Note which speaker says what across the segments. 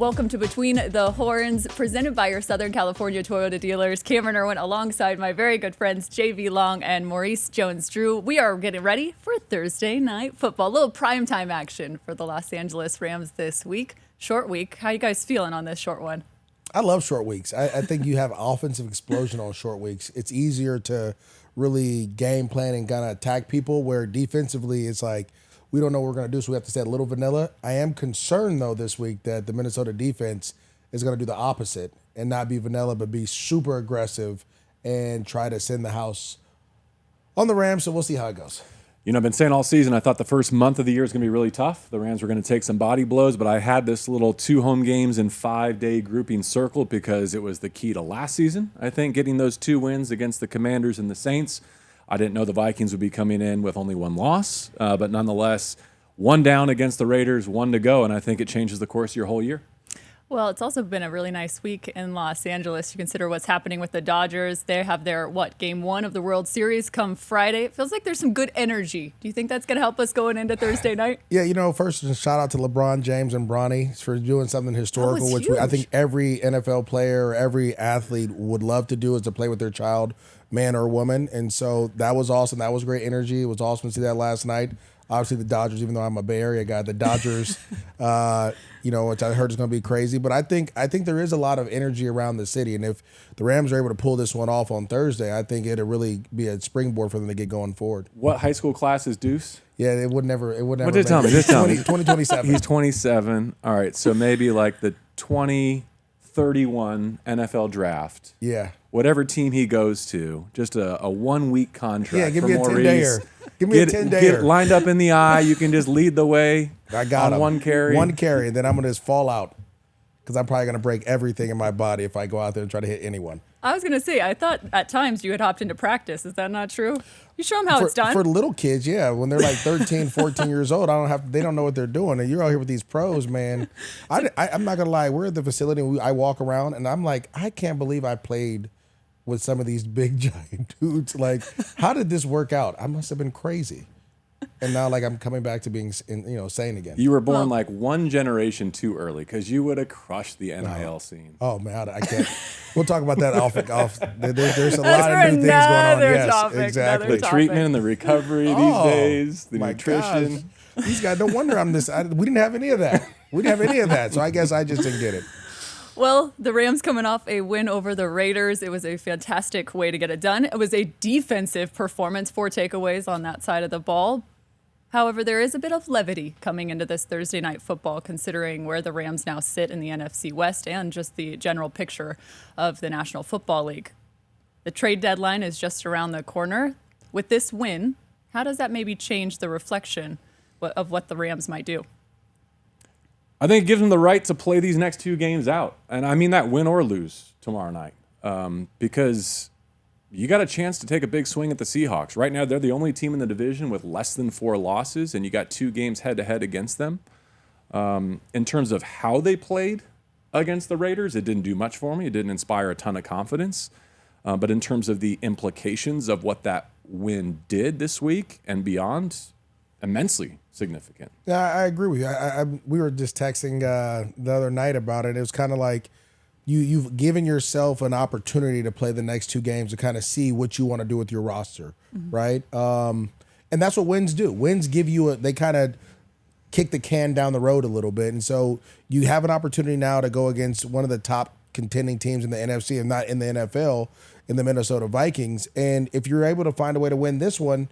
Speaker 1: Welcome to Between the Horns, presented by your Southern California Toyota dealers. Camryn Irwin alongside my very good friends JV Long and Maurice Jones-Drew. We are getting ready for Thursday night football. A little primetime action for the Los Angeles Rams this week. Short week. How you guys feeling on this short one?
Speaker 2: I love short weeks. I think you have offensive explosion on short weeks. It's easier to really game plan and kind of attack people, where defensively it's like, we don't know what we're going to do, so we have to stay a little vanilla. I am concerned, though, this week that the Minnesota defense is going to do the opposite and not be vanilla, but be super aggressive and try to send the house on the Rams. So we'll see how it goes.
Speaker 3: You know, I've been saying all season, I thought the first month of the year is going to be really tough. The Rams were going to take some body blows, but I had this little 2 home games in 5-day grouping circled because it was the key to last season. I think getting those 2 wins against the Commanders and the Saints. I didn't know the Vikings would be coming in with only 1 loss, but nonetheless, 1 down against the Raiders, 1 to go, and I think it changes the course of your whole year.
Speaker 1: Well, it's also been a really nice week in Los Angeles. You consider what's happening with the Dodgers. They have their, game 1 of the World Series come Friday. It feels like there's some good energy. Do you think that's going to help us going into Thursday night?
Speaker 2: Yeah, you know, first, shout out to LeBron James and Bronny for doing something historical, which I think every NFL player or every athlete would love to do, is to play with their child, man or woman. And so that was awesome. That was great energy. It was awesome to see that last night. Obviously, the Dodgers, even though I'm a Bay Area guy, the Dodgers, which I heard is going to be crazy. But I think there is a lot of energy around the city. And if the Rams are able to pull this one off on Thursday, I think it'll really be a springboard for them to get going forward.
Speaker 3: What high school class is Deuce?
Speaker 2: Yeah, it would never.
Speaker 3: What did tell me? Just tell me.
Speaker 2: 2027.
Speaker 3: He's 27. All right, so maybe like the 2031 NFL draft.
Speaker 2: Yeah.
Speaker 3: Whatever team he goes to, just a 1-week contract.
Speaker 2: Yeah, give
Speaker 3: for
Speaker 2: me a
Speaker 3: Maurice.
Speaker 2: 10-dayer. Give me a 10-dayer.
Speaker 3: Get lined up in the eye. You can just lead the way.
Speaker 2: I got
Speaker 3: on
Speaker 2: him.
Speaker 3: 1 carry.
Speaker 2: 1 carry, and then I'm going to just fall out because I'm probably going to break everything in my body if I go out there and try to hit anyone.
Speaker 1: I was going to say, I thought at times you had hopped into practice. Is that not true? You show them how it's done?
Speaker 2: For little kids, yeah. When they're like 13, 14 years old, they don't know what they're doing. And you're out here with these pros, man. I'm not going to lie. We're at the facility, and I walk around, and I'm like, I can't believe I played with some of these big, giant dudes. Like, how did this work out? I must have been crazy. And now, I'm coming back to being, sane again.
Speaker 3: You were born 1 generation too early, because you would have crushed the NIL scene.
Speaker 2: Oh, man, I can't. We'll talk about that off. There's a lot of new things going on. Yes, exactly.
Speaker 3: The treatment and the recovery these days, the nutrition.
Speaker 2: Gosh. These guys, no wonder we didn't have any of that. We didn't have any of that. So I guess I just didn't get it.
Speaker 1: Well, the Rams coming off a win over the Raiders. It was a fantastic way to get it done. It was a defensive performance, 4 takeaways on that side of the ball. However, there is a bit of levity coming into this Thursday night football, considering where the Rams now sit in the NFC West and just the general picture of the National Football League. The trade deadline is just around the corner. With this win, how does that maybe change the reflection of what the Rams might do?
Speaker 3: I think it gives them the right to play these next 2 games out. And I mean that win or lose tomorrow night, because you got a chance to take a big swing at the Seahawks. Right now, they're the only team in the division with less than 4 losses, and you got 2 games head-to-head against them. In terms of how they played against the Raiders, it didn't do much for me. It didn't inspire a ton of confidence. But in terms of the implications of what that win did this week and beyond, immensely significant.
Speaker 2: Yeah, I agree with you. We were just texting the other night about it. It was kind of like you've given yourself an opportunity to play the next 2 games to kind of see what you want to do with your roster, right? And that's what wins do. Wins give you they kind of kick the can down the road a little bit. And so you have an opportunity now to go against one of the top contending teams in the NFC and not in the NFL, in the Minnesota Vikings. And if you're able to find a way to win this one,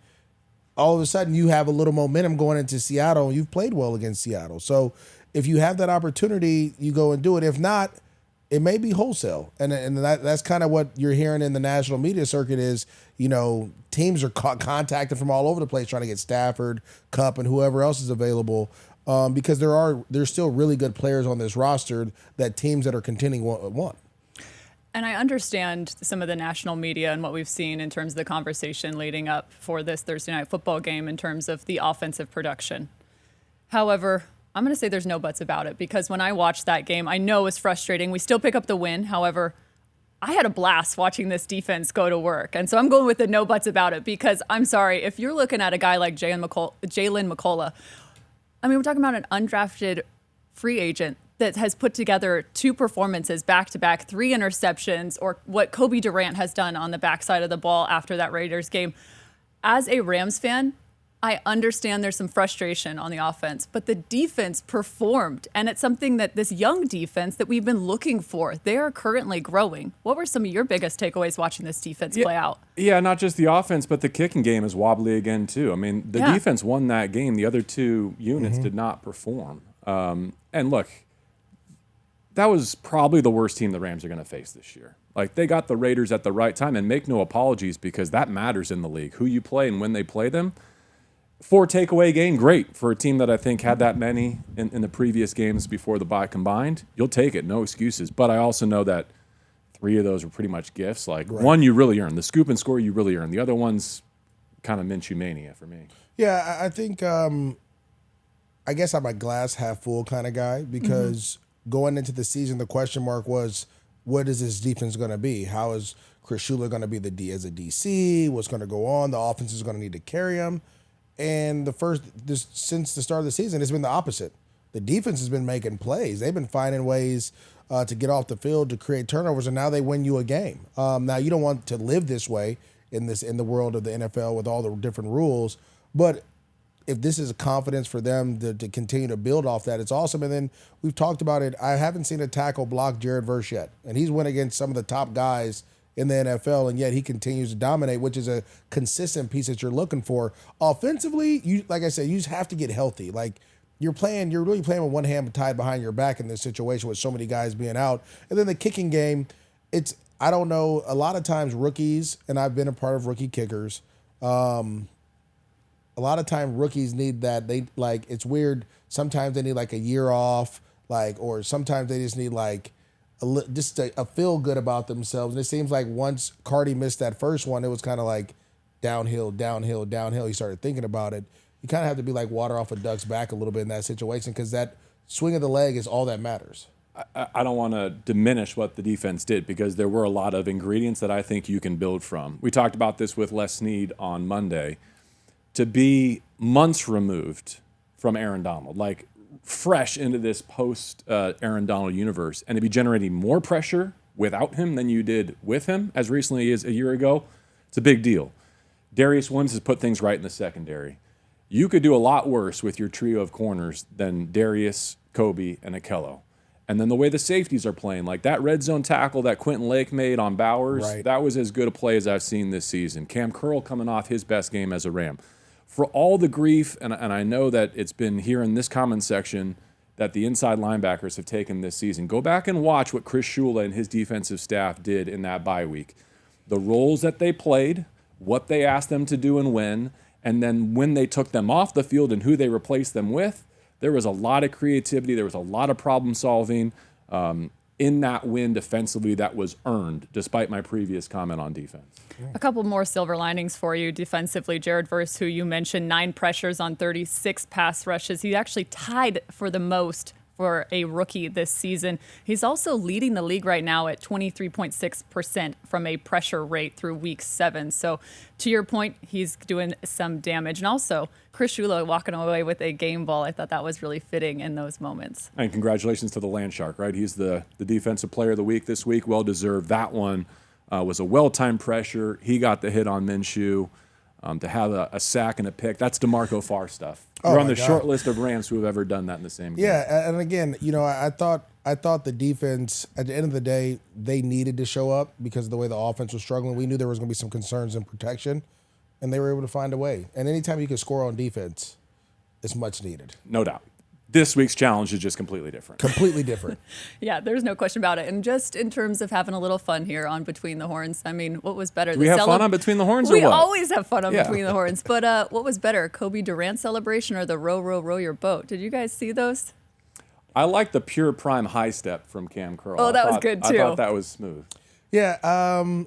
Speaker 2: all of a sudden you have a little momentum going into Seattle. You've played well against Seattle. So if you have that opportunity, you go and do it. If not, it may be wholesale. And that's kind of what you're hearing in the national media circuit is, teams are contacted from all over the place trying to get Stafford, Kupp, and whoever else is available, because there's still really good players on this roster that teams that are contending want.
Speaker 1: And I understand some of the national media and what we've seen in terms of the conversation leading up for this Thursday night football game in terms of the offensive production. However, I'm going to say there's no buts about it, because when I watched that game, I know it was frustrating. We still pick up the win. However, I had a blast watching this defense go to work. And so I'm going with the no buts about it, because I'm sorry, if you're looking at a guy like Jalen McCullough, I mean, we're talking about an undrafted free agent that has put together 2 performances back-to-back, 3 interceptions, or what Kobe Durant has done on the backside of the ball after that Raiders game. As a Rams fan, I understand there's some frustration on the offense, but the defense performed, and it's something that this young defense that we've been looking for, they are currently growing. What were some of your biggest takeaways watching this defense play out?
Speaker 3: Yeah, not just the offense, but the kicking game is wobbly again, too. I mean, the defense won that game. The other 2 units did not perform. And look, that was probably the worst team the Rams are going to face this year. Like, they got the Raiders at the right time, and make no apologies, because that matters in the league. Who you play and when they play them. 4 takeaway game, great for a team that I think had that many in the previous games before the bye combined. You'll take it, no excuses. But I also know that 3 of those were pretty much gifts. Like, one you really earned. The scoop and score you really earned. The other one's kind of Minshew mania for me.
Speaker 2: Yeah, I think I guess I'm a glass half full kind of guy, because going into the season, the question mark was, what is this defense going to be? How is Chris Shula going to be as a DC? What's going to go on? The offense is going to need to carry him. And since the start of the season, it's been the opposite. The defense has been making plays. They've been finding ways to get off the field, to create turnovers, and now they win you a game. Now, you don't want to live this way in the world of the NFL with all the different rules, but if this is a confidence for them to continue to build off that, it's awesome. And then we've talked about it. I haven't seen a tackle block Jared Verse yet, and he's went against some of the top guys in the NFL, and yet he continues to dominate, which is a consistent piece that you're looking for. Offensively, like I said, you just have to get healthy. Like, you're really playing with one hand tied behind your back in this situation with so many guys being out. And then the kicking game, I don't know, a lot of times rookies, and I've been a part of rookie kickers, a lot of time rookies need that. It's weird. Sometimes they need like a year off, or sometimes they just need a feel good about themselves. And it seems like once Cardi missed that first one, it was kind of like downhill, downhill, downhill. He started thinking about it. You kind of have to be like water off a duck's back a little bit in that situation, because that swing of the leg is all that matters.
Speaker 3: I don't want to diminish what the defense did, because there were a lot of ingredients that I think you can build from. We talked about this with Les Snead on Monday. To be months removed from Aaron Donald, like fresh into this post Aaron Donald universe, and to be generating more pressure without him than you did with him as recently as a year ago, it's a big deal. Darius Williams has put things right in the secondary. You could do a lot worse with your trio of corners than Darius, Kobe, and Akello. And then the way the safeties are playing, like that red zone tackle that Quentin Lake made on Bowers, that was as good a play as I've seen this season. Cam Curl coming off his best game as a Ram. For all the grief, and I know that it's been here in this comment section that the inside linebackers have taken this season, go back and watch what Chris Shula and his defensive staff did in that bye week. The roles that they played, what they asked them to do and when, and then when they took them off the field and who they replaced them with, there was a lot of creativity. There was a lot of problem solving in that win defensively that was earned, despite my previous comment on defense.
Speaker 1: A couple more silver linings for you defensively. Jared Verse, who you mentioned, 9 pressures on 36 pass rushes. He actually tied for the most for a rookie this season. He's also leading the league right now at 23.6% from a pressure rate through week 7. So to your point, he's doing some damage. And also, Chris Shula walking away with a game ball. I thought that was really fitting in those moments.
Speaker 3: And congratulations to the Land Shark, right? He's the defensive player of the week this week. Well-deserved. That one was a well-timed pressure. He got the hit on Minshew. To have a sack and a pick, that's DeMarco Farr stuff. We're on the short list of Rams who have ever done that in the same game.
Speaker 2: Yeah, and again, I thought the defense, at the end of the day, they needed to show up because of the way the offense was struggling. We knew there was going to be some concerns in protection, and they were able to find a way. And anytime you can score on defense, it's much needed.
Speaker 3: No doubt. This week's challenge is just completely different.
Speaker 2: Completely different.
Speaker 1: Yeah, there's no question about it. And just in terms of having a little fun here on Between the Horns, I mean, what was better?
Speaker 3: Do we have fun on Between the Horns or what?
Speaker 1: We always have fun on Between the Horns. But what was better, Kobe Durant celebration or the row, row, row your boat? Did you guys see those?
Speaker 3: I like the pure prime high step from Cam Curl.
Speaker 1: Oh, that was good too.
Speaker 3: I thought that was smooth.
Speaker 2: Yeah, I'm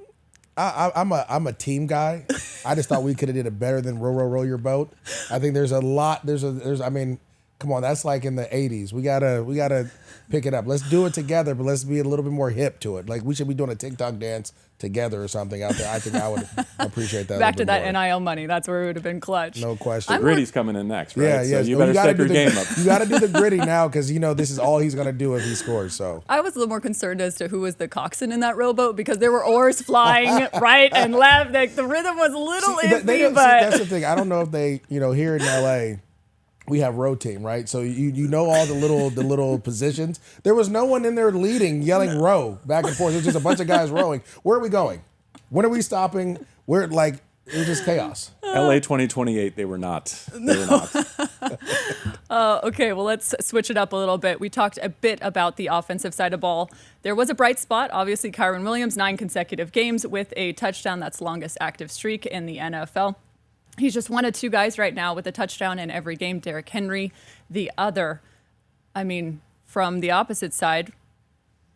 Speaker 2: a team guy. I just thought we could have did it better than row, row, row your boat. I think there's a lot. I mean, Come on, that's like in the 80s. We gotta pick it up. Let's do it together, but let's be a little bit more hip to it. Like we should be doing a TikTok dance together or something out there. I think I would appreciate that.
Speaker 1: Back to that NIL money. That's where it would have been clutch.
Speaker 2: No question.
Speaker 3: The Gritty's coming in next, right?
Speaker 2: Yeah,
Speaker 3: So
Speaker 2: yeah.
Speaker 3: you better step your game up.
Speaker 2: You got to do the Gritty now because this is all he's gonna do if he scores. So
Speaker 1: I was a little more concerned as to who was the coxswain in that rowboat because there were oars flying right and left. Like the rhythm was a little iffy, but
Speaker 2: that's the thing. I don't know if they, here in LA, we have row team, right? So you know all the little positions. There was no one in there leading, yelling row back and forth. It was just a bunch of guys rowing. Where are we going? When are we stopping? It was just chaos.
Speaker 3: LA 2028, they were not. They were not.
Speaker 1: Okay, well, let's switch it up a little bit. We talked a bit about the offensive side of ball. There was a bright spot. Obviously, Camryn Williams, 9 consecutive games with a touchdown. That's longest active streak in the NFL. He's just one of 2 guys right now with a touchdown in every game. Derrick Henry, the other. From the opposite side,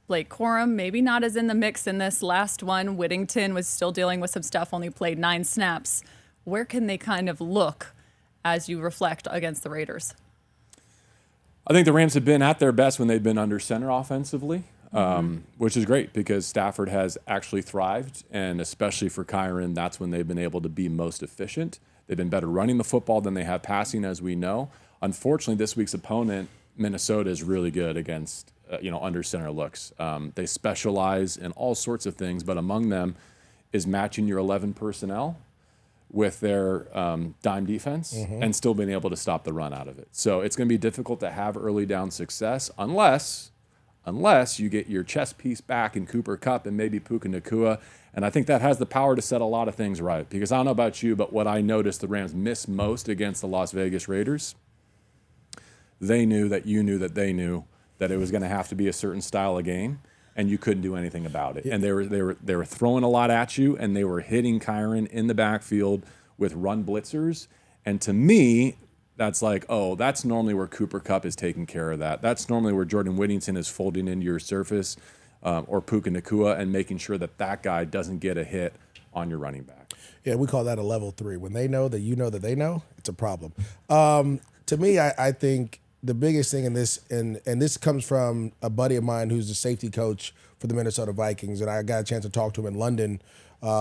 Speaker 1: Blake Corum, maybe not as in the mix in this last one. Whittington was still dealing with some stuff, only played 9 snaps. Where can they kind of look as you reflect against the Raiders?
Speaker 3: I think the Rams have been at their best when they've been under center offensively, which is great because Stafford has actually thrived, and especially for Camryn, that's when they've been able to be most efficient. They've been better running the football than they have passing, as we know. Unfortunately, this week's opponent, Minnesota, is really good against under center looks. They specialize in all sorts of things, but among them is matching your 11 personnel with their dime defense and still being able to stop the run out of it. So it's going to be difficult to have early down success unless you get your chess piece back in Cooper Kupp and maybe Puka Nacua. And I think that has the power to set a lot of things right. Because I don't know about you, but what I noticed the Rams miss most against the Las Vegas Raiders, they knew that you knew that they knew that it was going to have to be a certain style of game, and you couldn't do anything about it. Yeah. And they were throwing a lot at you, and they were hitting Camryn in the backfield with run blitzers. And to me, that's like, that's normally where Cooper Kupp is taking care of that. That's normally where Jordan Whittington is folding into your surface, or Puka Nacua, and making sure that guy doesn't get a hit on your running back.
Speaker 2: Yeah, we call that a level 3. When they know that you know that they know, it's a problem. To me, I think the biggest thing in this, and this comes from a buddy of mine who's the safety coach for the Minnesota Vikings, and I got a chance to talk to him in London.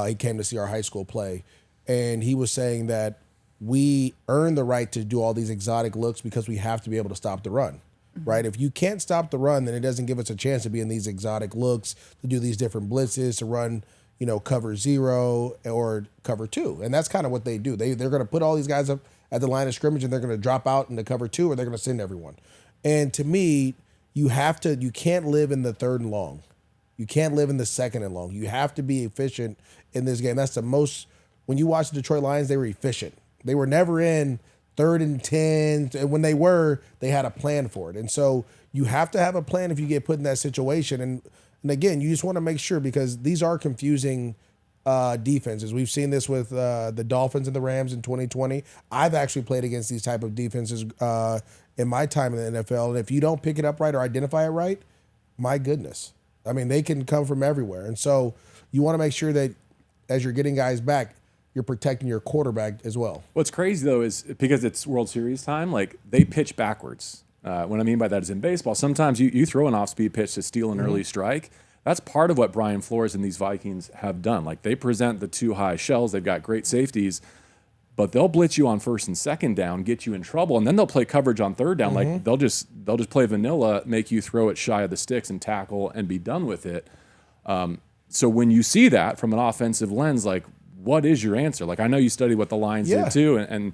Speaker 2: He came to see our high school play, and he was saying that we earn the right to do all these exotic looks because we have to be able to stop the run, right? If you can't stop the run, then it doesn't give us a chance to be in these exotic looks, to do these different blitzes, to run, cover 0 or cover 2. And that's kind of what they do. They're going to put all these guys up at the line of scrimmage and they're going to drop out into cover 2 or they're going to send everyone. And to me, you can't live in the 3rd and long. You can't live in the 2nd and long. You have to be efficient in this game. That's the most, when you watch the Detroit Lions, they were efficient. They were never in 3rd and 10. And when they were, they had a plan for it. And so you have to have a plan if you get put in that situation. And again, you just want to make sure, because these are confusing defenses. We've seen this with the Dolphins and the Rams in 2020. I've actually played against these type of defenses in my time in the NFL. And if you don't pick it up right or identify it right, my goodness. I mean, they can come from everywhere. And so you want to make sure that as you're getting guys back, you're protecting your quarterback as well.
Speaker 3: What's crazy, though, is because it's World Series time, like they pitch backwards. What I mean by that is in baseball, sometimes you throw an off-speed pitch to steal an early strike. That's part of what Brian Flores and these Vikings have done. Like they present the 2 high shells. They've got great safeties, but they'll blitz you on 1st and 2nd down, get you in trouble, and then they'll play coverage on 3rd down. Like they'll just play vanilla, make you throw it shy of the sticks and tackle and be done with it. So when you see that from an offensive lens, like what is your answer? Like I know you study what the Lions did too, and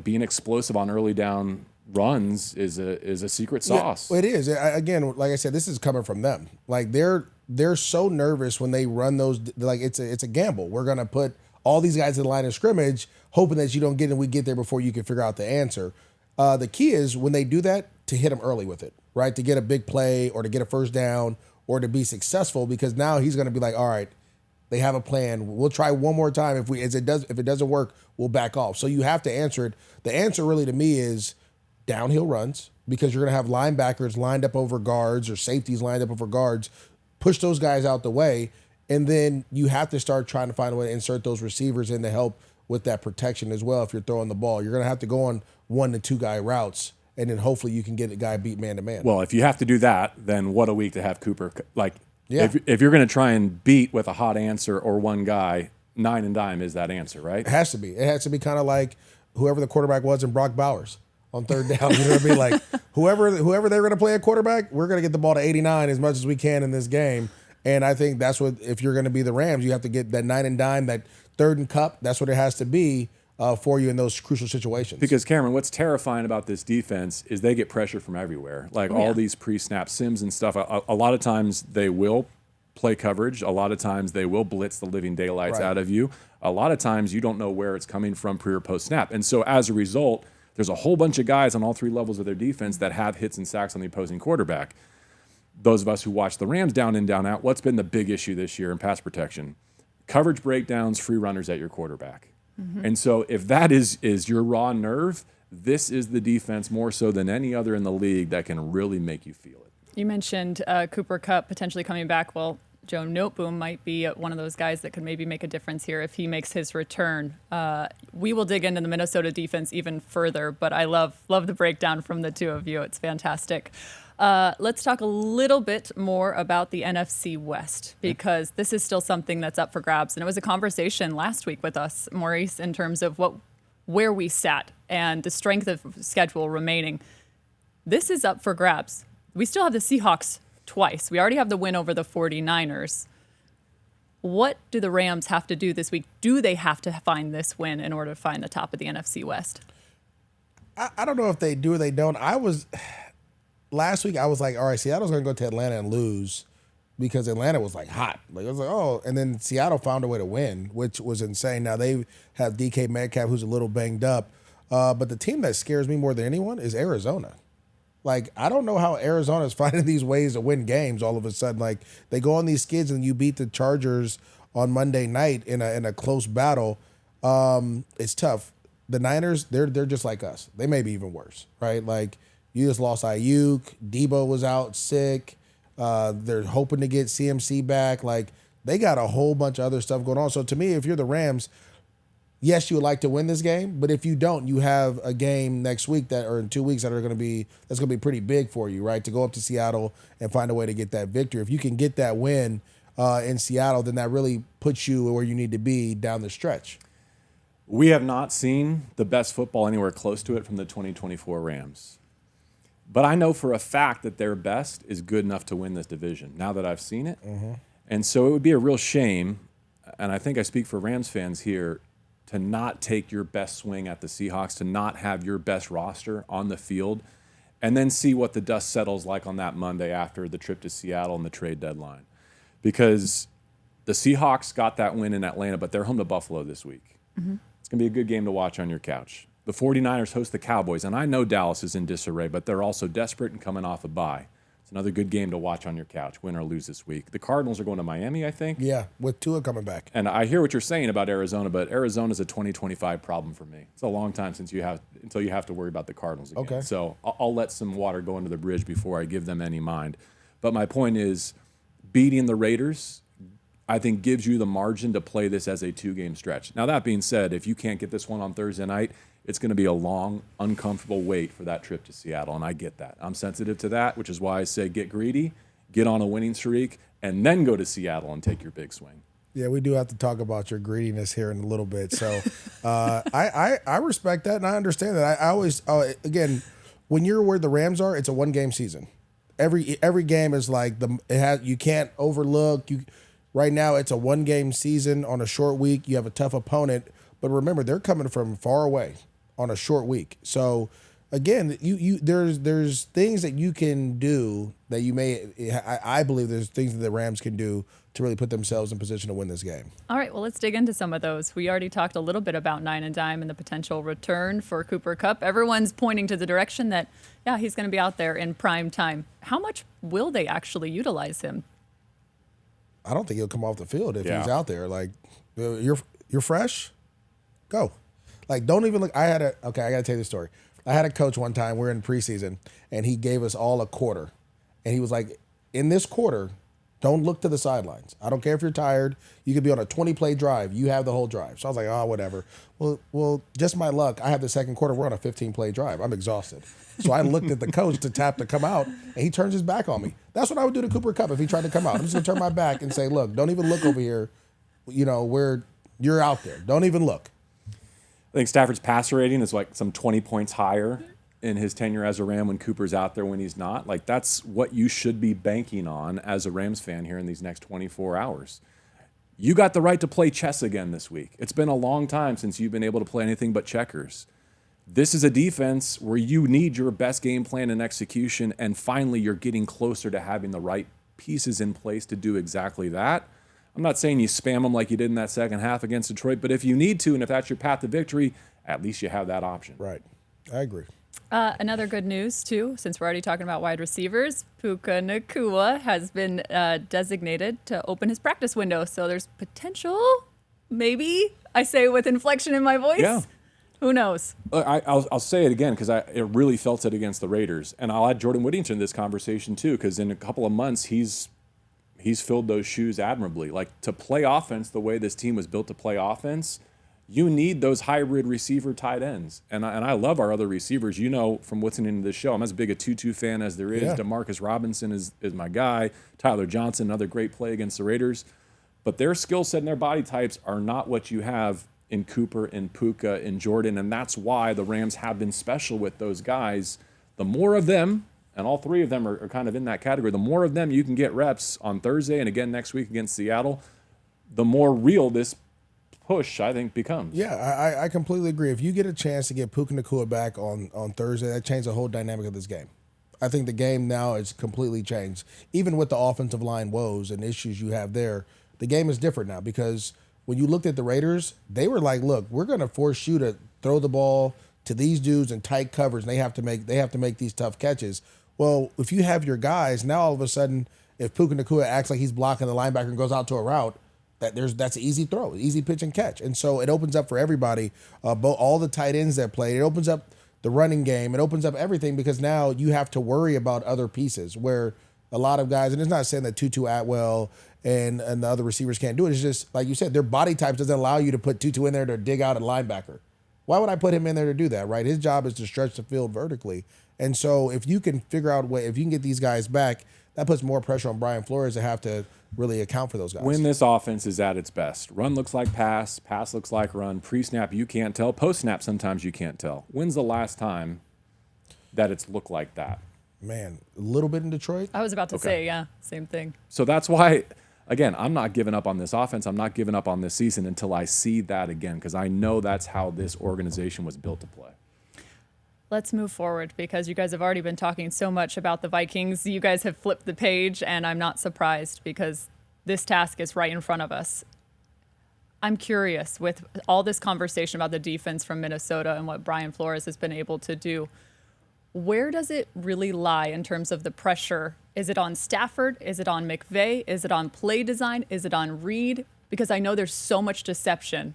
Speaker 3: being explosive on early down runs is a secret sauce.
Speaker 2: Yeah, it is. Again, like I said, this is coming from them. Like they're so nervous when they run those. Like it's a gamble. We're gonna put all these guys in the line of scrimmage, hoping that you don't get in. We get there before you can figure out the answer. The key is when they do that, to hit them early with it, right? To get a big play or to get a 1st down or to be successful, because now he's gonna be like, all right, they have a plan. We'll try one more time. If it doesn't work, we'll back off. So you have to answer it. The answer really to me is downhill runs, because you're going to have linebackers lined up over guards or safeties lined up over guards. Push those guys out the way, and then you have to start trying to find a way to insert those receivers in to help with that protection as well. If you're throwing the ball, you're going to have to go on 1 to 2 guy routes and then hopefully you can get a guy beat man to man.
Speaker 3: Well, if you have to do that, then what a week to have Cooper. Like,
Speaker 2: Yeah.
Speaker 3: if you're going to try and beat with a hot answer or one guy, 9 and dime is that answer, right?
Speaker 2: It has to be. It has to be kind of like whoever the quarterback was in Brock Bowers on third down. You know what I mean? Like whoever they're going to play at quarterback, we're going to get the ball to 89 as much as we can in this game. And I think that's what, if you're going to be the Rams, you have to get that 9 and dime, that third and cup. That's what it has to be for you in those crucial situations.
Speaker 3: Because, Camryn, what's terrifying about this defense is they get pressure from everywhere. Like all these pre-snap sims and stuff. A lot of times they will play coverage. A lot of times they will blitz the living daylights out of you. A lot of times you don't know where it's coming from pre or post snap. And so as a result, there's a whole bunch of guys on all three levels of their defense that have hits and sacks on the opposing quarterback. Those of us who watch the Rams down in, down out, what's been the big issue this year in pass protection? Coverage breakdowns, free runners at your quarterback. And so if that is your raw nerve, this is the defense more so than any other in the league that can really make you feel it.
Speaker 1: You mentioned Cooper Kupp potentially coming back. Well, Joe Noteboom might be one of those guys that could maybe make a difference here if he makes his return. We will dig into the Minnesota defense even further, but I love the breakdown from the two of you. It's fantastic. Let's talk a little bit more about the NFC West, because this is still something that's up for grabs. And it was a conversation last week with us, Maurice, in terms of where we sat and the strength of schedule remaining. This is up for grabs. We still have the Seahawks twice. We already have the win over the 49ers. What do the Rams have to do this week? Do they have to find this win in order to find the top of the NFC West?
Speaker 2: I don't know if they do or they don't. Last week I was like, all right, Seattle's going to go to Atlanta and lose because Atlanta was like hot. Like I was like, oh, and then Seattle found a way to win, which was insane. Now they have DK Metcalf, who's a little banged up, but the team that scares me more than anyone is Arizona. Like, I don't know how Arizona is finding these ways to win games all of a sudden. Like, they go on these skids and you beat the Chargers on Monday night in a close battle. It's tough. The Niners, they're just like us. They may be even worse, right? Like, you just lost Ayuk. Debo was out sick. They're hoping to get CMC back. Like, they got a whole bunch of other stuff going on. So, to me, if you're the Rams, yes, you would like to win this game, but if you don't, you have a game next week or in 2 weeks that's going to be pretty big for you, right? To go up to Seattle and find a way to get that victory. If you can get that win in Seattle, then that really puts you where you need to be down the stretch.
Speaker 3: We have not seen the best football anywhere close to it from the 2024 Rams. But I know for a fact that their best is good enough to win this division now that I've seen it. And so it would be a real shame, and I think I speak for Rams fans here, to not take your best swing at the Seahawks, to not have your best roster on the field, and then see what the dust settles like on that Monday after the trip to Seattle and the trade deadline. Because the Seahawks got that win in Atlanta, but they're home to Buffalo this week. It's going to be a good game to watch on your couch. The 49ers host the Cowboys, and I know Dallas is in disarray, but they're also desperate and coming off a bye. It's another good game to watch on your couch, win or lose this week. The Cardinals are going to Miami, I think.
Speaker 2: Yeah, with Tua coming back.
Speaker 3: And I hear what you're saying about Arizona, but Arizona's a 2025 problem for me. It's a long time until you have to worry about the Cardinals again.
Speaker 2: Okay.
Speaker 3: So I'll let some water go under the bridge before I give them any mind. But my point is, beating the Raiders, I think, gives you the margin to play this as a 2-game stretch. Now, that being said, if you can't get this one on Thursday night, it's going to be a long, uncomfortable wait for that trip to Seattle, and I get that. I'm sensitive to that, which is why I say get greedy, get on a winning streak, and then go to Seattle and take your big swing.
Speaker 2: Yeah, we do have to talk about your greediness here in a little bit. So I respect that, and I understand that. I always, again, when you're where the Rams are, it's a 1-game season. Every game is like you can't overlook. Right now, it's a 1-game season on a short week. You have a tough opponent, but remember, they're coming from far away on a short week. So again, there's things that you can do that I believe there's things that the Rams can do to really put themselves in position to win this game.
Speaker 1: All right, well, let's dig into some of those. We already talked a little bit about 9 and dime and the potential return for Cooper Kupp. Everyone's pointing to the direction that, yeah, he's going to be out there in prime time. How much will they actually utilize him?
Speaker 2: I don't think he'll come off the field if he's out there. Like, you're fresh, go. Like, don't even look. I got to tell you the story. I had a coach one time, we're in preseason, and he gave us all a quarter. And he was like, in this quarter, Don't look to the sidelines. I don't care if you're tired. You could be on a 20-play drive. You have the whole drive. So I was like, oh, whatever. Well, just my luck. I have the second quarter. We're on a 15-play drive. I'm exhausted. So I looked at the coach to tap to come out, and he turns his back on me. That's what I would do to Cooper Kupp if he tried to come out. I'm just going to turn my back and say, look, don't even look over here, where you're out there. Don't even look.
Speaker 3: I think Stafford's passer rating is like some 20 points higher in his tenure as a Ram when Cooper's out there when he's not. Like, that's what you should be banking on as a Rams fan here in these next 24 hours. You got the right to play chess again this week. It's been a long time since you've been able to play anything but checkers. This is a defense where you need your best game plan and execution, and finally you're getting closer to having the right pieces in place to do exactly that. I'm not saying you spam them like you did in that second half against Detroit, but if you need to, and if that's your path to victory, at least you have that option.
Speaker 2: Right. I agree.
Speaker 1: Another good news, too, since we're already talking about wide receivers, Puka Nacua has been designated to open his practice window. So there's potential, maybe, I say with inflection in my voice.
Speaker 3: Yeah.
Speaker 1: Who knows?
Speaker 3: I'll say it again because it really felt it against the Raiders. And I'll add Jordan Whittington to this conversation, too, because in a couple of months, he's filled those shoes admirably. Like, to play offense the way this team was built to play offense, you need those hybrid receiver tight ends. And I love our other receivers. From listening to this show, I'm as big a Tutu fan as there is.
Speaker 2: Yeah.
Speaker 3: Demarcus Robinson is my guy. Tyler Johnson, another great play against the Raiders. But their skill set and their body types are not what you have in Cooper and Puka and Jordan. And that's why the Rams have been special with those guys. The more of them, and all three of them are kind of in that category, the more of them you can get reps on Thursday and again next week against Seattle, the more real this push, I think, becomes.
Speaker 2: Yeah, I completely agree. If you get a chance to get Puka Nacua back on Thursday, that changes the whole dynamic of this game. I think the game now is completely changed. Even with the offensive line woes and issues you have there, the game is different now because when you looked at the Raiders, they were like, look, we're going to force you to throw the ball to these dudes in tight coverage, and they have to make these tough catches. Well, if you have your guys, now all of a sudden, if Puka Nacua acts like he's blocking the linebacker and goes out to a route, that's an easy throw, easy pitch and catch. And so it opens up for everybody, all the tight ends that played. It opens up the running game. It opens up everything because now you have to worry about other pieces where a lot of guys, and it's not saying that Tutu Atwell and the other receivers can't do it. It's just, like you said, their body types doesn't allow you to put Tutu in there to dig out a linebacker. Why would I put him in there to do that, right? His job is to stretch the field vertically. And so if you can figure out if you can get these guys back, that puts more pressure on Brian Flores to have to really account for those guys.
Speaker 3: When this offense is at its best, run looks like pass looks like run, pre-snap you can't tell, post-snap sometimes you can't tell. When's the last time that it's looked like that?
Speaker 2: Man, a little bit in Detroit.
Speaker 1: I was about to say, yeah, same thing.
Speaker 3: So that's why, again, I'm not giving up on this offense. I'm not giving up on this season until I see that again because I know that's how this organization was built to play.
Speaker 1: Let's move forward because you guys have already been talking so much about the Vikings. You guys have flipped the page, and I'm not surprised because this task is right in front of us. I'm curious with all this conversation about the defense from Minnesota and what Brian Flores has been able to do. Where does it really lie in terms of the pressure? Is it on Stafford? Is it on McVay? Is it on play design? Is it on Reed? Because I know there's so much deception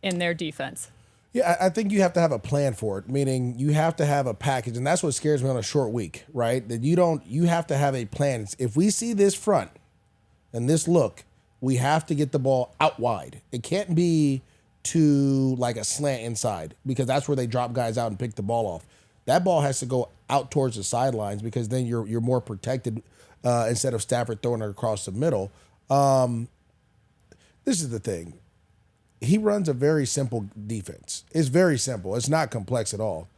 Speaker 1: in their defense.
Speaker 2: Yeah, I think you have to have a plan for it, meaning you have to have a package, and that's what scares me on a short week, right? That you have to have a plan. If we see this front and this look, we have to get the ball out wide. It can't be to like a slant inside because that's where they drop guys out and pick the ball off. That ball has to go out towards the sidelines because then you're more protected instead of Stafford throwing it across the middle. This is the thing. He runs a very simple defense. It's very simple. It's not complex at all.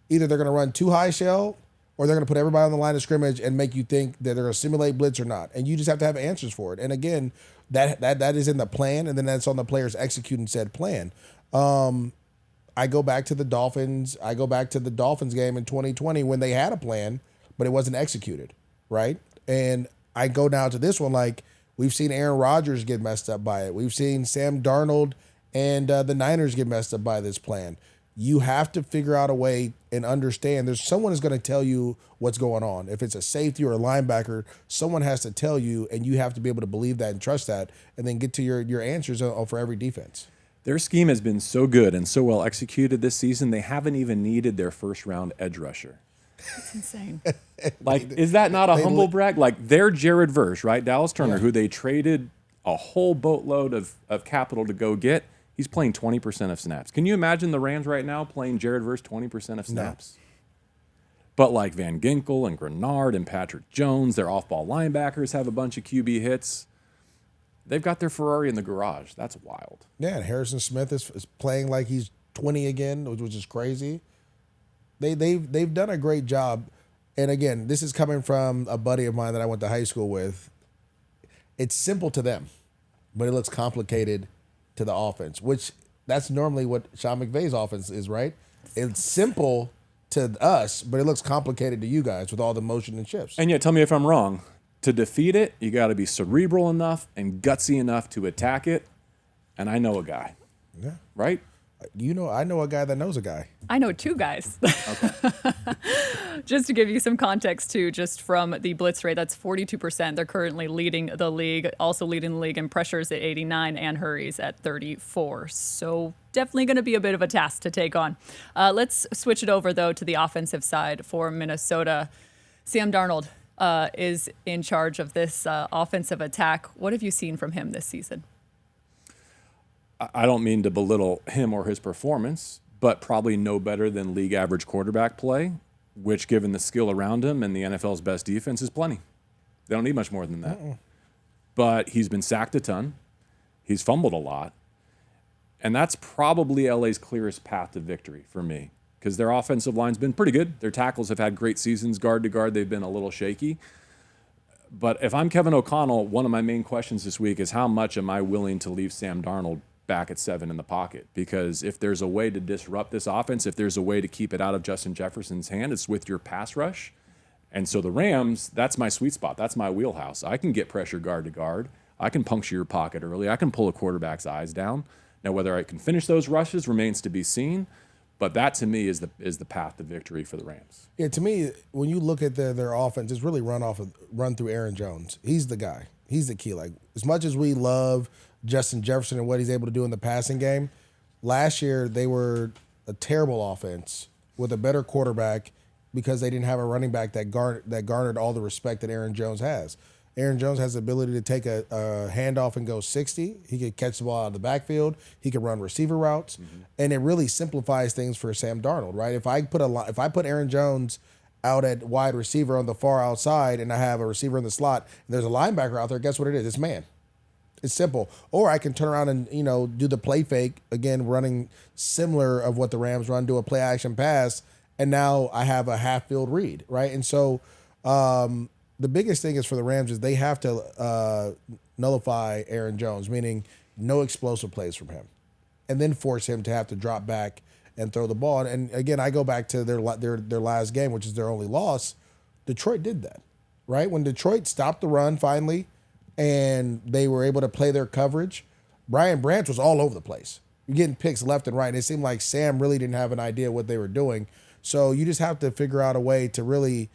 Speaker 2: Either they're going to run too high shell or they're going to put everybody on the line of scrimmage and make you think that they're going to simulate blitz or not. And you just have to have answers for it. And again, that is in the plan, and then that's on the players executing said plan. I go back to the Dolphins. I go back to the Dolphins game in 2020 when they had a plan, but it wasn't executed, right? And I go now to this one like we've seen Aaron Rodgers get messed up by it. We've seen Sam Darnold and the Niners get messed up by this plan. You have to figure out a way and understand there's someone who's going to tell you what's going on. If it's a safety or a linebacker, someone has to tell you, and you have to be able to believe that and trust that, and then get to your answers for every defense.
Speaker 3: Their scheme has been so good and so well executed this season, they haven't even needed their first-round edge rusher.
Speaker 1: It's insane.
Speaker 3: Like, is that not a humble brag? Like, they're Jared Verse, right? Dallas Turner, who they traded a whole boatload of capital to go get. He's playing 20% of snaps. Can you imagine the Rams right now playing Jared Verse 20% of snaps? No. But like Van Ginkel and Grenard and Patrick Jones, their off-ball linebackers have a bunch of QB hits. They've got their Ferrari in the garage. That's wild.
Speaker 2: Yeah, and Harrison Smith is playing like he's 20 again, which is crazy. They've done a great job. And again, this is coming from a buddy of mine that I went to high school with. It's simple to them, but it looks complicated to the offense, which that's normally what Sean McVay's offense is, right? It's simple to us, but it looks complicated to you guys with all the motion and shifts.
Speaker 3: And yet, tell me if I'm wrong. To defeat it, you got to be cerebral enough and gutsy enough to attack it. And I know a guy.
Speaker 2: Yeah.
Speaker 3: Right?
Speaker 2: I know a guy that knows a guy.
Speaker 1: I know two guys.
Speaker 3: Okay.
Speaker 1: Just to give you some context, too, just from the blitz rate, that's 42%. They're currently leading the league, also leading the league in pressures at 89 and hurries at 34. So definitely going to be a bit of a task to take on. Let's switch it over, though, to the offensive side for Minnesota. Sam Darnold is in charge of this offensive attack. What have you seen from him this season?
Speaker 3: I don't mean to belittle him or his performance, but probably no better than league average quarterback play, which, given the skill around him and the NFL's best defense, is plenty. They don't need much more than that. But he's been sacked a ton. He's fumbled a lot. And that's probably LA's clearest path to victory for me, because their offensive line's been pretty good. Their tackles have had great seasons. Guard to guard, they've been a little shaky. But if I'm Kevin O'Connell, one of my main questions this week is how much am I willing to leave Sam Darnold back at 7 in the pocket? Because if there's a way to disrupt this offense, if there's a way to keep it out of Justin Jefferson's hand, it's with your pass rush. And so the Rams, that's my sweet spot. That's my wheelhouse. I can get pressure guard to guard. I can puncture your pocket early. I can pull a quarterback's eyes down. Now, whether I can finish those rushes remains to be seen. But that, to me, is the path to victory for the Rams.
Speaker 2: Yeah, to me, when you look at their offense, it's really run through Aaron Jones. He's the guy. He's the key. Like, as much as we love Justin Jefferson and what he's able to do in the passing game, last year they were a terrible offense with a better quarterback because they didn't have a running back that garnered all the respect that Aaron Jones has. Aaron Jones has the ability to take a handoff and go 60. He could catch the ball out of the backfield. He could run receiver routes, and it really simplifies things for Sam Darnold, right? If I put Aaron Jones out at wide receiver on the far outside, and I have a receiver in the slot, and there's a linebacker out there, guess what it is? It's man. It's simple. Or I can turn around and do the play fake again, running similar of what the Rams run, do a play action pass, and now I have a half field read, right? And so. The biggest thing is for the Rams is they have to nullify Aaron Jones, meaning no explosive plays from him, and then force him to have to drop back and throw the ball. And again, I go back to their last game, which is their only loss. Detroit did that, right? When Detroit stopped the run finally, and they were able to play their coverage, Brian Branch was all over the place. You're getting picks left and right, and it seemed like Sam really didn't have an idea what they were doing. So you just have to figure out a way to really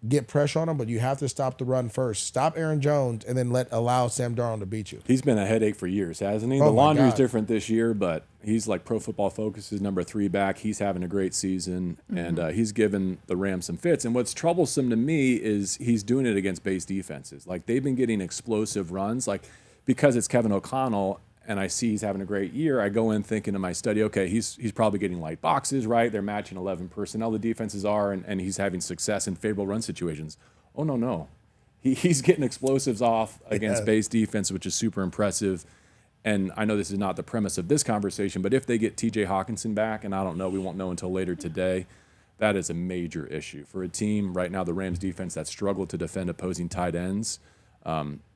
Speaker 2: get pressure on him, but you have to stop the run first. Stop Aaron Jones, and then allow Sam Darnold to beat you.
Speaker 3: He's been a headache for years, hasn't he? The laundry's different this year, but he's like Pro Football Focus's number 3 back. He's having a great season, and he's given the Rams some fits. And what's troublesome to me is he's doing it against base defenses. Like, they've been getting explosive runs. Like, because it's Kevin O'Connell, and I see he's having a great year, I go in thinking in my study, okay, he's probably getting light boxes, right? They're matching 11 personnel, the defenses are, and he's having success in favorable run situations. Oh, no. He's getting explosives off against base defense, which is super impressive. And I know this is not the premise of this conversation, but if they get TJ Hawkinson back, and I don't know, we won't know until later today, that is a major issue. For a team right now, the Rams defense that struggled to defend opposing tight ends,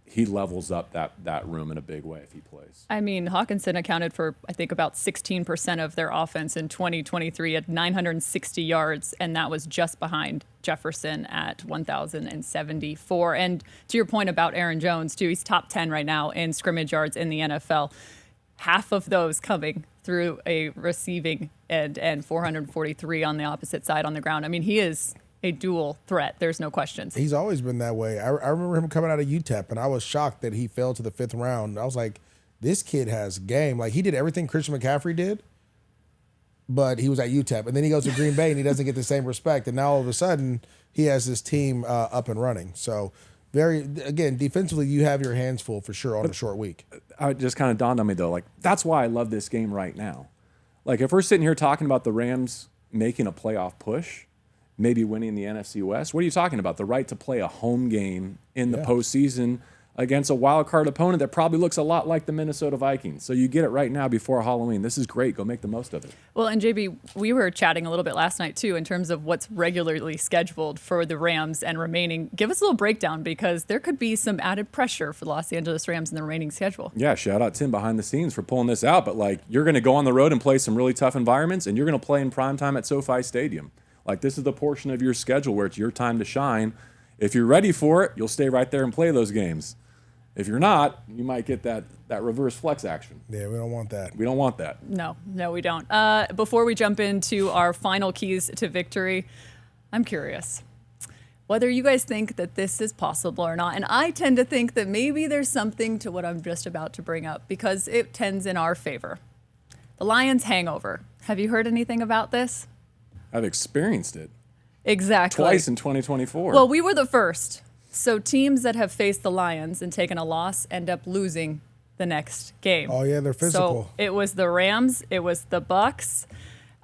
Speaker 3: he levels up that room in a big way if he plays.
Speaker 1: I mean, Hawkinson accounted for, I think, about 16% of their offense in 2023 at 960 yards, and that was just behind Jefferson at 1,074. And to your point about Aaron Jones, too, he's top 10 right now in scrimmage yards in the NFL. Half of those coming through a receiving end and 443 on the opposite side on the ground. I mean, he is a dual threat. There's no questions.
Speaker 2: He's always been that way. I remember him coming out of UTEP, and I was shocked that he fell to the 5th round. I was like, this kid has game. Like, he did everything Christian McCaffrey did, but he was at UTEP. And then he goes to Green Bay and he doesn't get the same respect. And now all of a sudden he has this team up and running. So again, defensively, you have your hands full for sure on a short week.
Speaker 3: It just kind of dawned on me though, like that's why I love this game right now. Like if we're sitting here talking about the Rams making a playoff push, maybe winning the NFC West, what are you talking about? The right to play a home game in the postseason against a wild card opponent that probably looks a lot like the Minnesota Vikings. So you get it right now before Halloween. This is great. Go make the most of it.
Speaker 1: Well, and JB, we were chatting a little bit last night too in terms of what's regularly scheduled for the Rams and remaining. Give us a little breakdown because there could be some added pressure for the Los Angeles Rams in the remaining schedule.
Speaker 3: Yeah, shout out Tim behind the scenes for pulling this out. But like you're going to go on the road and play some really tough environments, and you're going to play in primetime at SoFi Stadium. Like this is the portion of your schedule where it's your time to shine. If you're ready for it, you'll stay right there and play those games. If you're not, you might get that reverse flex action.
Speaker 2: Yeah, we don't want that.
Speaker 3: We don't want that.
Speaker 1: No, we don't. Before we jump into our final keys to victory, I'm curious whether you guys think that this is possible or not. And I tend to think that maybe there's something to what I'm just about to bring up because it tends in our favor. The Lions hangover. Have you heard anything about this?
Speaker 3: I've experienced it.
Speaker 1: Exactly.
Speaker 3: Twice in 2024.
Speaker 1: Well, we were the first. So teams that have faced the Lions and taken a loss end up losing the next game.
Speaker 2: Oh, yeah, they're physical.
Speaker 1: So it was the Rams. It was the Bucks.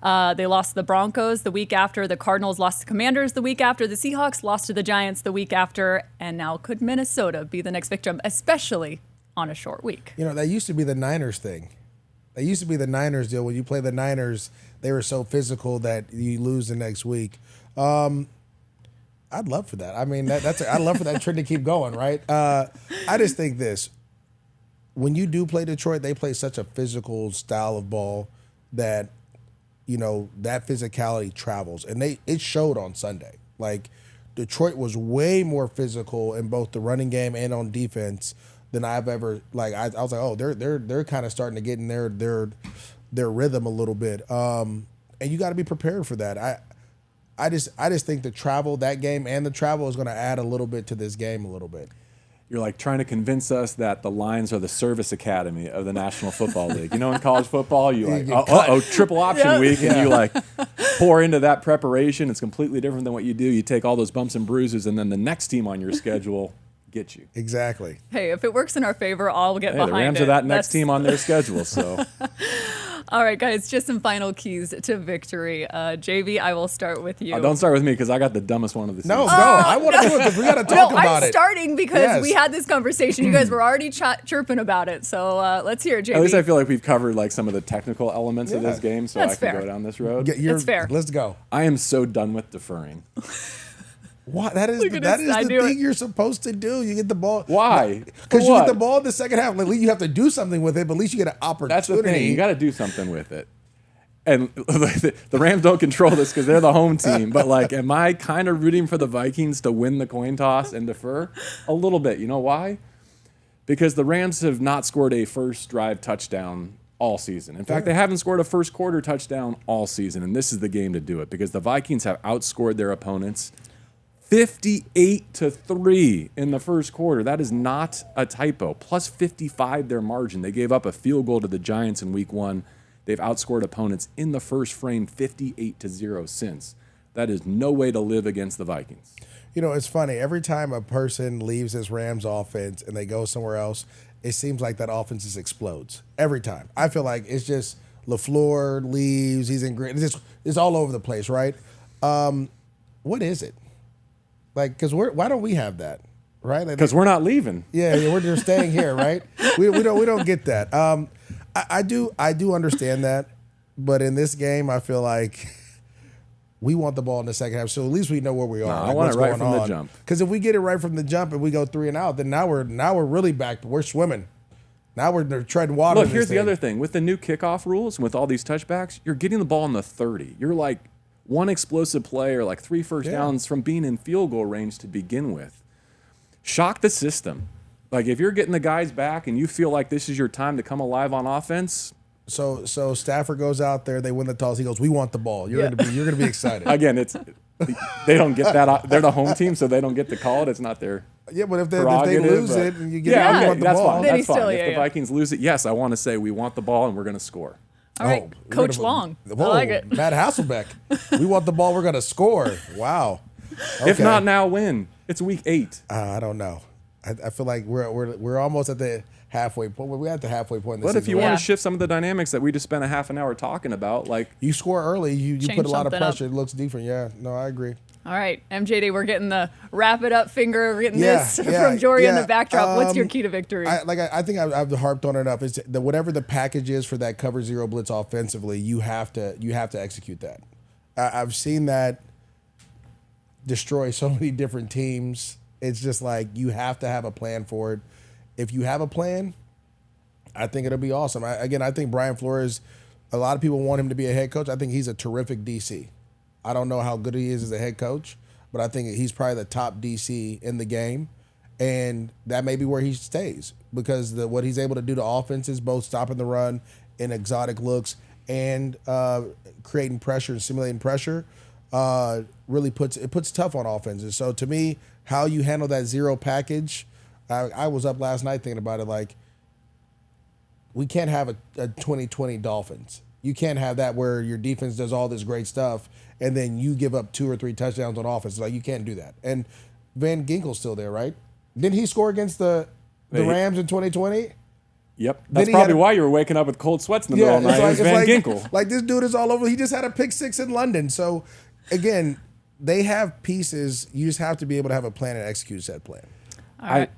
Speaker 1: They lost to the Broncos the week after. The Cardinals lost to the Commanders the week after. The Seahawks lost to the Giants the week after. And now could Minnesota be the next victim, especially on a short week?
Speaker 2: You know, that used to be the Niners thing. That used to be the Niners deal. When you play the Niners, they were so physical that you lose the next week. I'd love for that. I mean, I'd love for that trend to keep going, right? I just think this. When you do play Detroit, they play such a physical style of ball that, you know, that physicality travels. And it showed on Sunday. Like, Detroit was way more physical in both the running game and on defense than I've ever, like, I was like, oh, they're kind of starting to get in their rhythm a little bit. And you got to be prepared for that. I just think the travel, that game and the travel is going to add a little bit to this game a little bit.
Speaker 3: You're like trying to convince us that the Lions are the service academy of the National Football League. You know, in college football, you like, triple option week, and you like pour into that preparation. It's completely different than what you do. You take all those bumps and bruises, and then the next team on your schedule get you.
Speaker 2: Exactly.
Speaker 1: Hey, if it works in our favor, I'll get behind it.
Speaker 3: The Rams are that next team on their schedule, so.
Speaker 1: All right, guys, just some final keys to victory. JV, I will start with you.
Speaker 3: Don't start with me because I got the dumbest one of the season.
Speaker 2: No, I want to do it because we got to talk about it.
Speaker 1: I'm starting because we had this conversation. You guys were already chirping about it, so let's hear it, JV.
Speaker 3: At least I feel like we've covered like some of the technical elements of this game, so I can go down this road.
Speaker 1: That's fair.
Speaker 2: Let's go.
Speaker 3: I am so done with deferring.
Speaker 2: What? That is the thing you're supposed to do. You get the ball.
Speaker 3: Why?
Speaker 2: Because you get the ball in the second half. At least you have to do something with it, but at least you get an opportunity.
Speaker 3: That's the thing. You got to do something with it. And the Rams don't control this because they're the home team. But, like, am I kind of rooting for the Vikings to win the coin toss and defer? A little bit. You know why? Because the Rams have not scored a first drive touchdown all season. In fact, they haven't scored a first quarter touchdown all season. And this is the game to do it because the Vikings have outscored their opponents 58-3 in the first quarter. That is not a typo. Plus 55 their margin. They gave up a field goal to the Giants in week 1. They've outscored opponents in the first frame 58-0 since. That is no way to live against the Vikings.
Speaker 2: You know, it's funny. Every time a person leaves this Rams offense and they go somewhere else, it seems like that offense just explodes. Every time. I feel like it's just LaFleur leaves. He's in green. It's all over the place, right? What is it? Like, because why don't we have that, right?
Speaker 3: Because we're not leaving.
Speaker 2: Yeah, we're just staying here, right? We don't get that. I do understand that, but in this game, I feel like we want the ball in the second half, so at least we know where we are.
Speaker 3: I want it right from the jump.
Speaker 2: Because if we get it right from the jump and we go 3 and out, then now we're really back. We're swimming. Now we're treading water.
Speaker 3: Look, here's the other thing with the new kickoff rules and with all these touchbacks, you're getting the ball in the 30. You're like one explosive play or like 3 first downs from being in field goal range to begin with. Shock the system. Like if you're getting the guys back and you feel like this is your time to come alive on offense.
Speaker 2: So Stafford goes out there, they win the toss. He goes, "We want the ball." You're gonna be excited.
Speaker 3: Again, they don't get that. They're the home team, so they don't get to call it. It's not their
Speaker 2: but if they lose it and you get
Speaker 3: you want the
Speaker 2: that's
Speaker 3: ball.
Speaker 2: fine.
Speaker 3: That's fine. If the Vikings lose it, yes, I want to say we want the ball and we're going to score.
Speaker 1: All right, Coach Long.
Speaker 2: Whoa,
Speaker 1: I like it.
Speaker 2: Matt Hasselbeck. We want the ball. We're going to score. Wow. Okay.
Speaker 3: If not now, when? It's week 8.
Speaker 2: I don't know. I feel like we're almost at the halfway point. We're at the halfway point in the
Speaker 3: But
Speaker 2: season.
Speaker 3: if you want to shift some of the dynamics that we just spent a half an hour talking about, like
Speaker 2: you score early, you
Speaker 1: Change
Speaker 2: put a lot of
Speaker 1: something
Speaker 2: pressure.
Speaker 1: up.
Speaker 2: It looks different. Yeah, no, I agree.
Speaker 1: All right, MJD, we're getting the wrap it up finger. We're getting this from Jory in the backdrop. What's your key to victory?
Speaker 2: I think I've harped on it enough. It's that whatever the package is for that cover zero blitz offensively, you have to execute that. I've seen that destroy so many different teams. It's just like you have to have a plan for it. If you have a plan, I think it'll be awesome. I think Brian Flores, a lot of people want him to be a head coach. I think he's a terrific DC. I don't know how good he is as a head coach, but I think he's probably the top DC in the game. And that may be where he stays because what he's able to do to offenses, both stopping the run and exotic looks and creating pressure and simulating pressure, really puts tough on offenses. So to me, how you handle that zero package, I was up last night thinking about it like, we can't have a 2020 Dolphins. You can't have that where your defense does all this great stuff and then you give up 2 or 3 touchdowns on offense. Like, you can't do that. And Van Ginkel's still there, right? Didn't he score against the Rams in 2020?
Speaker 3: Yep. That's probably why you were waking up with cold sweats in the middle of the night. It was Van Ginkel.
Speaker 2: Like, this dude is all over. He just had a pick 6 in London. So, again, they have pieces. You just have to be able to have a plan and execute said plan.
Speaker 1: All right.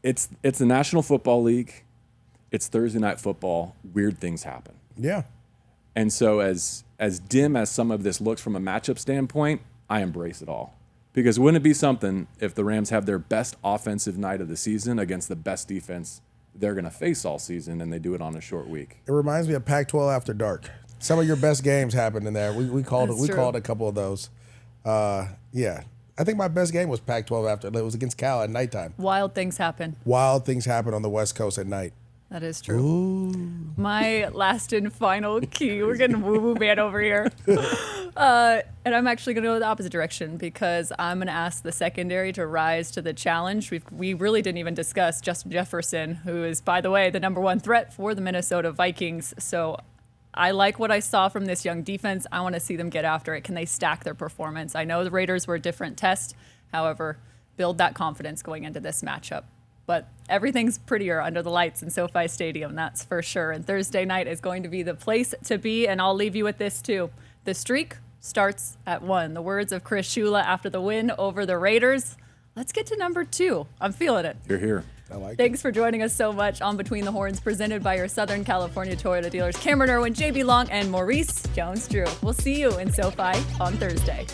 Speaker 3: It's the National Football League. It's Thursday night football. Weird things happen.
Speaker 2: Yeah.
Speaker 3: And so as dim as some of this looks from a matchup standpoint, I embrace it all. Because wouldn't it be something if the Rams have their best offensive night of the season against the best defense they're going to face all season, and they do it on a short week?
Speaker 2: It reminds me of Pac-12 after dark. Some of your best games happened in there. We called a couple of those. Yeah. I think my best game was Pac-12 after. It was against Cal at nighttime.
Speaker 1: Wild things happen.
Speaker 2: Wild things happen on the West Coast at night.
Speaker 1: That is true.
Speaker 2: Ooh.
Speaker 1: My last and final key. We're getting woo-woo man over here. And I'm actually going to go the opposite direction because I'm going to ask the secondary to rise to the challenge. We really didn't even discuss Justin Jefferson, who is, by the way, the #1 threat for the Minnesota Vikings. So I like what I saw from this young defense. I want to see them get after it. Can they stack their performance? I know the Raiders were a different test. However, build that confidence going into this matchup. But everything's prettier under the lights in SoFi Stadium, that's for sure. And Thursday night is going to be the place to be. And I'll leave you with this, too. The streak starts at 1. The words of Chris Shula after the win over the Raiders. Let's get to number 2. I'm feeling it.
Speaker 3: You're here.
Speaker 2: I like it.
Speaker 1: Thanks for joining us so much on Between the Horns, presented by your Southern California Toyota dealers, Camryn Irwin, JB Long, and Maurice Jones-Drew. We'll see you in SoFi on Thursday.